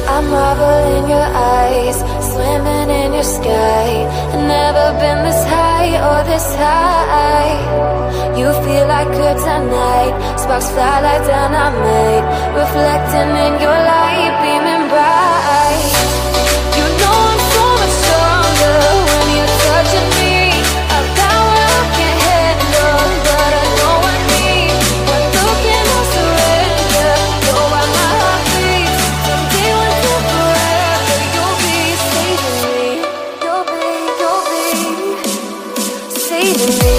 I marvel in your eyes, swimming in your sky. I've never been this high or this high. You feel like kryptonite, sparks fly like dynamite, reflecting in your light, beaming bright. You know I'm so much stronger when you're touching me. A power I can't handle, but I know I need. One look and I'll surrender. You're why my heart beats. From day one to forever, you'll be saving me. You'll be saving me.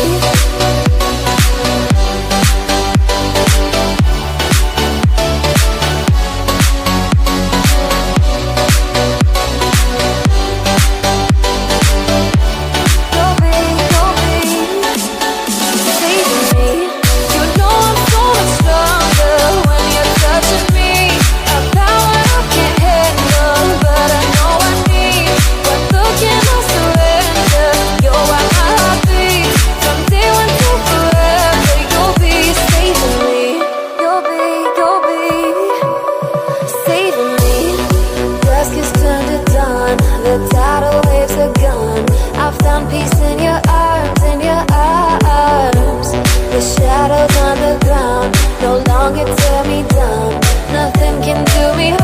The tidal waves are gone. I found peace in your arms, in your arms. The shadows on the ground no longer tear me down. Nothing can do me harm.